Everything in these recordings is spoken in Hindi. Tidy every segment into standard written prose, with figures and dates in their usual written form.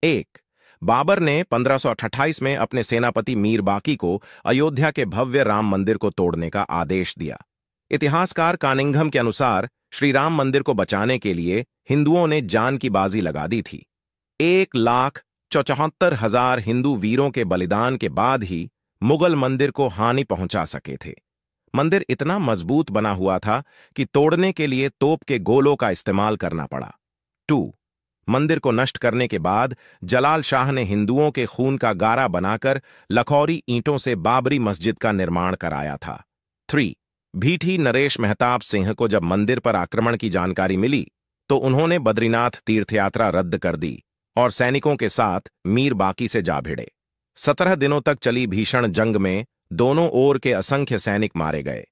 एक, बाबर ने 1528 में अपने सेनापति मीर बाकी को अयोध्या के भव्य राम मंदिर को तोड़ने का आदेश दिया। इतिहासकार कानिंघम के अनुसार श्री राम मंदिर को बचाने के लिए हिंदुओं ने जान की बाजी लगा दी थी। 1,74,000 हिंदू वीरों के बलिदान के बाद ही मुगल मंदिर को हानि पहुंचा सके थे। मंदिर इतना मजबूत बना हुआ था कि तोड़ने के लिए तोप के गोलों का इस्तेमाल करना पड़ा। 2. मंदिर को नष्ट करने के बाद जलाल शाह ने हिंदुओं के खून का गारा बनाकर लखौरी ईंटों से बाबरी मस्जिद का निर्माण कराया था। 3. भीठी नरेश मेहताब सिंह को जब मंदिर पर आक्रमण की जानकारी मिली तो उन्होंने बद्रीनाथ तीर्थयात्रा रद्द कर दी और सैनिकों के साथ मीर बाकी से जा भिड़े। 17 दिनों तक चली भीषण जंग में दोनों ओर के असंख्य सैनिक मारे गए।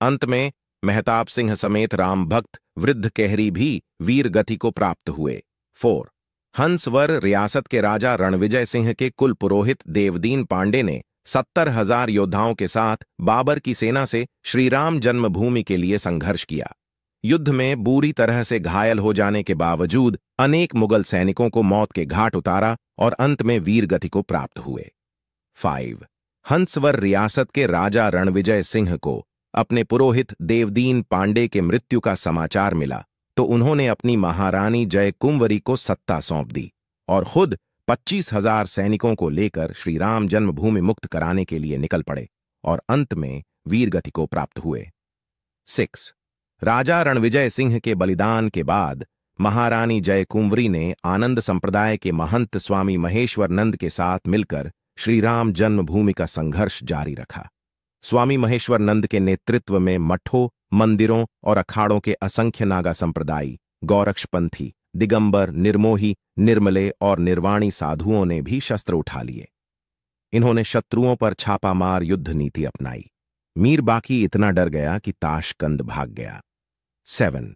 अंत में मेहताब सिंह समेत राम भक्त वृद्ध केहरी भी वीर गति को प्राप्त हुए। 4. हंसवर रियासत के राजा रणविजय सिंह के कुल पुरोहित देवदीन पांडे ने 70,000 योद्धाओं के साथ बाबर की सेना से श्रीराम जन्मभूमि के लिए संघर्ष किया। युद्ध में बुरी तरह से घायल हो जाने के बावजूद अनेक मुगल सैनिकों को मौत के घाट उतारा और अंत में वीर गति को प्राप्त हुए। 5. हंसवर रियासत के राजा रणविजय सिंह को अपने पुरोहित देवदीन पांडे के मृत्यु का समाचार मिला तो उन्होंने अपनी महारानी जयकुंवरी को सत्ता सौंप दी और खुद 25,000 सैनिकों को लेकर श्रीराम जन्मभूमि मुक्त कराने के लिए निकल पड़े और अंत में वीर गति को प्राप्त हुए। 6. राजा रणविजय सिंह के बलिदान के बाद महारानी जयकुंवरी ने आनंद संप्रदाय के महंत स्वामी महेश्वरानंद के साथ मिलकर श्रीराम जन्मभूमि का संघर्ष जारी रखा। स्वामी महेश्वरानंद के नेतृत्व में मठों, मंदिरों और अखाड़ों के असंख्य नागा संप्रदायी, गौरक्षपंथी, दिगंबर, निर्मोही, निर्मले और निर्वाणी साधुओं ने भी शस्त्र उठा लिए। इन्होंने शत्रुओं पर छापामार युद्ध नीति अपनाई। मीर बाकी इतना डर गया कि ताशकंद भाग गया। 7.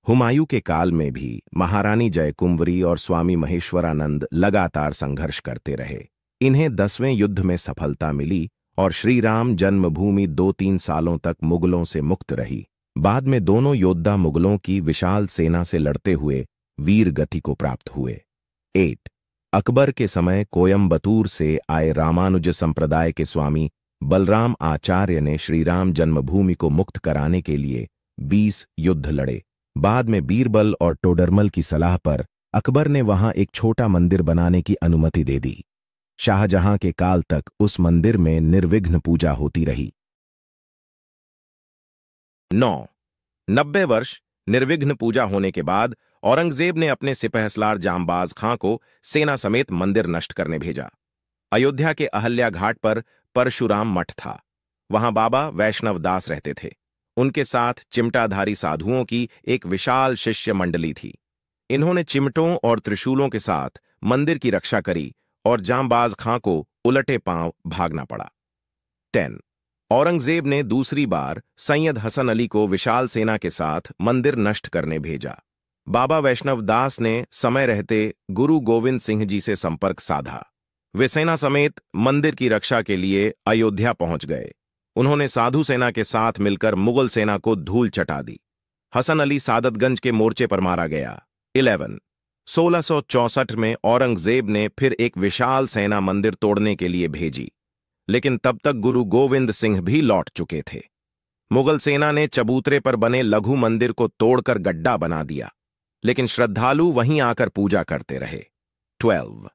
हुमायूं के काल में भी महारानी जयकुंवरी और स्वामी महेश्वरानंद लगातार संघर्ष करते रहे। इन्हें 10वें युद्ध में सफलता मिली और श्रीराम जन्मभूमि 2-3 सालों तक मुगलों से मुक्त रही। बाद में दोनों योद्धा मुगलों की विशाल सेना से लड़ते हुए वीर गति को प्राप्त हुए। 8. अकबर के समय कोयम्बतूर से आए रामानुज संप्रदाय के स्वामी बलराम आचार्य ने श्रीराम जन्मभूमि को मुक्त कराने के लिए 20 युद्ध लड़े। बाद में बीरबल और टोडरमल की सलाह पर अकबर ने वहां एक छोटा मंदिर बनाने की अनुमति दे दी। शाहजहां के काल तक उस मंदिर में निर्विघ्न पूजा होती रही। 9. 90 वर्ष निर्विघ्न पूजा होने के बाद औरंगजेब ने अपने सिपहसलार जांबाज खां को सेना समेत मंदिर नष्ट करने भेजा। अयोध्या के अहल्या घाट पर परशुराम मठ था। वहां बाबा वैष्णव दास रहते थे। उनके साथ चिमटाधारी साधुओं की एक विशाल शिष्य मंडली थी। इन्होंने चिमटों और त्रिशूलों के साथ मंदिर की रक्षा करी और जांबाज खां को उलटे पांव भागना पड़ा। 10. औरंगजेब ने दूसरी बार सैयद हसन अली को विशाल सेना के साथ मंदिर नष्ट करने भेजा। बाबा वैष्णव दास ने समय रहते गुरु गोविंद सिंह जी से संपर्क साधा। वे सेना समेत मंदिर की रक्षा के लिए अयोध्या पहुंच गए। उन्होंने साधु सेना के साथ मिलकर मुगल सेना को धूल चटा दी। हसन अली सादतगंज के मोर्चे पर मारा गया। 11. 1664 में औरंगजेब ने फिर एक विशाल सेना मंदिर तोड़ने के लिए भेजी, लेकिन तब तक गुरु गोविंद सिंह भी लौट चुके थे। मुगल सेना ने चबूतरे पर बने लघु मंदिर को तोड़कर गड्ढा बना दिया, लेकिन श्रद्धालु वहीं आकर पूजा करते रहे। 12.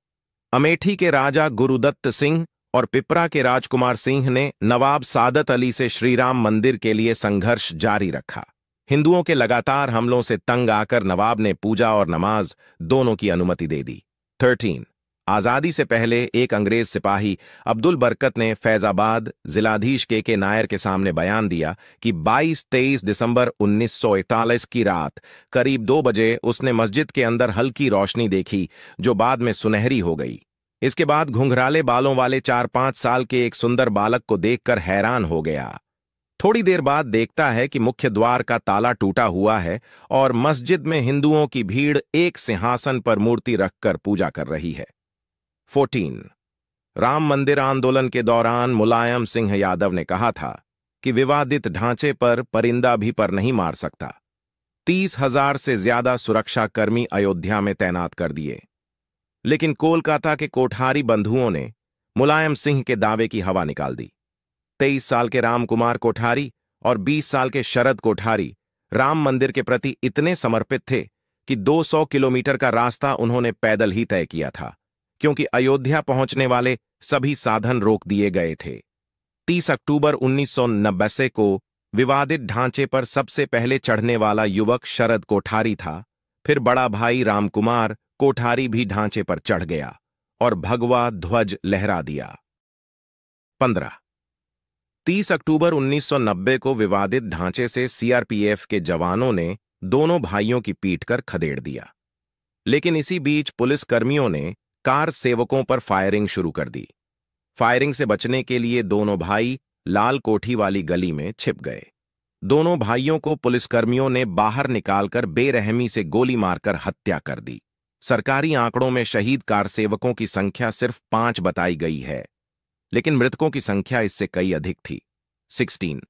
अमेठी के राजा गुरुदत्त सिंह और पिपरा के राजकुमार सिंह ने नवाब सादत अली से श्रीराम मंदिर के लिए संघर्ष जारी रखा। हिंदुओं के लगातार हमलों से तंग आकर नवाब ने पूजा और नमाज दोनों की अनुमति दे दी। 13. आजादी से पहले एक अंग्रेज सिपाही अब्दुल बरकत ने फैजाबाद जिलाधीश के नायर के सामने बयान दिया कि 22-23 दिसंबर 1941 की रात करीब 2 बजे उसने मस्जिद के अंदर हल्की रोशनी देखी जो बाद में सुनहरी हो गई। इसके बाद घुंघराले बालों वाले 4-5 साल के एक सुंदर बालक को देखकर हैरान हो गया। थोड़ी देर बाद देखता है कि मुख्य द्वार का ताला टूटा हुआ है और मस्जिद में हिंदुओं की भीड़ एक सिंहासन पर मूर्ति रखकर पूजा कर रही है। 14. राम मंदिर आंदोलन के दौरान मुलायम सिंह यादव ने कहा था कि विवादित ढांचे पर परिंदा भी पर नहीं मार सकता। 30,000 से ज्यादा सुरक्षाकर्मी अयोध्या में तैनात कर दिए, लेकिन कोलकाता के कोठारी बंधुओं ने मुलायम सिंह के दावे की हवा निकाल दी। 23 साल के रामकुमार कोठारी और 20 साल के शरद कोठारी राम मंदिर के प्रति इतने समर्पित थे कि 200 किलोमीटर का रास्ता उन्होंने पैदल ही तय किया था, क्योंकि अयोध्या पहुंचने वाले सभी साधन रोक दिए गए थे। 30 अक्टूबर 1990 को विवादित ढांचे पर सबसे पहले चढ़ने वाला युवक शरद कोठारी था। फिर बड़ा भाई रामकुमार कोठारी भी ढांचे पर चढ़ गया और भगवा ध्वज लहरा दिया। 15 30 अक्टूबर 1990 को विवादित ढांचे से सीआरपीएफ के जवानों ने दोनों भाइयों की पीट कर खदेड़ दिया, लेकिन इसी बीच पुलिसकर्मियों ने कार सेवकों पर फायरिंग शुरू कर दी। फायरिंग से बचने के लिए दोनों भाई लाल कोठी वाली गली में छिप गए। दोनों भाइयों को पुलिसकर्मियों ने बाहर निकालकर बेरहमी से गोली मारकर हत्या कर दी। सरकारी आंकड़ों में शहीद कार सेवकों की संख्या सिर्फ 5 बताई गई है, लेकिन मृतकों की संख्या इससे कई अधिक थी। 16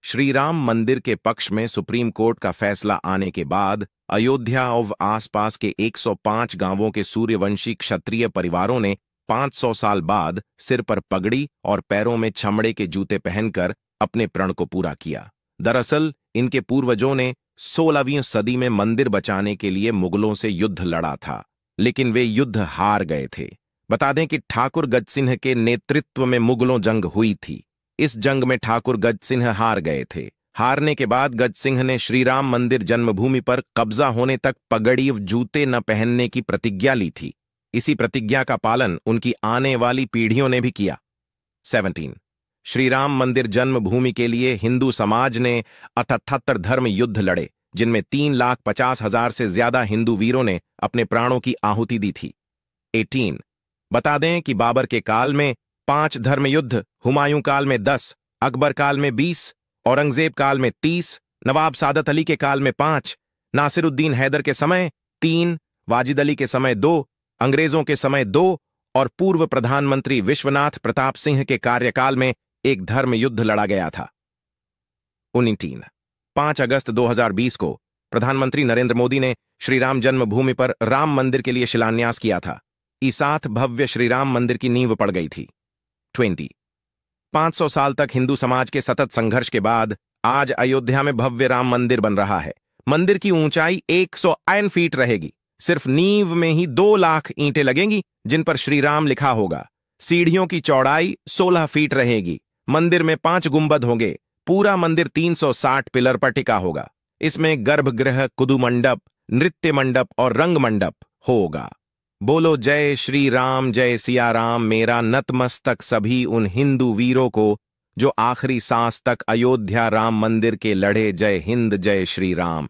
श्री राम मंदिर के पक्ष में सुप्रीम कोर्ट का फैसला आने के बाद अयोध्या और आसपास के 105 गांवों के सूर्यवंशी क्षत्रिय परिवारों ने 500 साल बाद सिर पर पगड़ी और पैरों में चमड़े के जूते पहनकर अपने प्रण को पूरा किया। दरअसल इनके पूर्वजों ने 16वीं सदी में मंदिर बचाने के लिए मुगलों से युद्ध लड़ा था, लेकिन वे युद्ध हार गए थे। बता दें कि ठाकुर गजसिंह के नेतृत्व में मुगलों जंग हुई थी। इस जंग में ठाकुर गजसिंह हार गए थे। हारने के बाद गजसिंह ने श्रीराम मंदिर जन्मभूमि पर कब्जा होने तक पगड़ी व जूते न पहनने की प्रतिज्ञा ली थी। इसी प्रतिज्ञा का पालन उनकी आने वाली पीढ़ियों ने भी किया। 17 श्रीराम मंदिर जन्मभूमि के लिए हिंदू समाज ने 78 धर्म युद्ध लड़े, जिनमें 3,50,000 से ज्यादा हिंदू वीरों ने अपने प्राणों की आहुति दी थी। 18 बता दें कि बाबर के काल में 5 धर्म युद्ध, हुमायूं काल में 10, अकबर काल में 20, औरंगजेब काल में 30, नवाब सादत अली के काल में 5, नासिरुद्दीन हैदर के समय 3, वाजिद अली के समय 2, अंग्रेजों के समय 2 और पूर्व प्रधानमंत्री विश्वनाथ प्रताप सिंह के कार्यकाल में एक धर्म युद्ध लड़ा गया था। 19 5 अगस्त 2020 को प्रधानमंत्री नरेंद्र मोदी ने श्रीराम जन्मभूमि पर राम मंदिर के लिए शिलान्यास किया था। ईसात भव्य श्रीराम मंदिर की नींव पड़ गई थी। 20 500 साल तक हिंदू समाज के सतत संघर्ष के बाद आज अयोध्या में भव्य राम मंदिर बन रहा है। मंदिर की ऊंचाई 101 फीट रहेगी। सिर्फ नींव में ही 2 लाख ईंटें लगेंगी जिन पर श्रीराम लिखा होगा। सीढ़ियों की चौड़ाई 16 फीट रहेगी। मंदिर में 5 गुंबद होंगे। पूरा मंदिर 360 पिलर पर टिका होगा। इसमें गर्भगृह, कुदु मंडप, नृत्य मंडप और रंग मंडप होगा। बोलो जय श्री राम, जय सिया राम। मेरा नतमस्तक सभी उन हिंदू वीरों को जो आखिरी सांस तक अयोध्या राम मंदिर के लड़े। जय हिंद, जय श्री राम।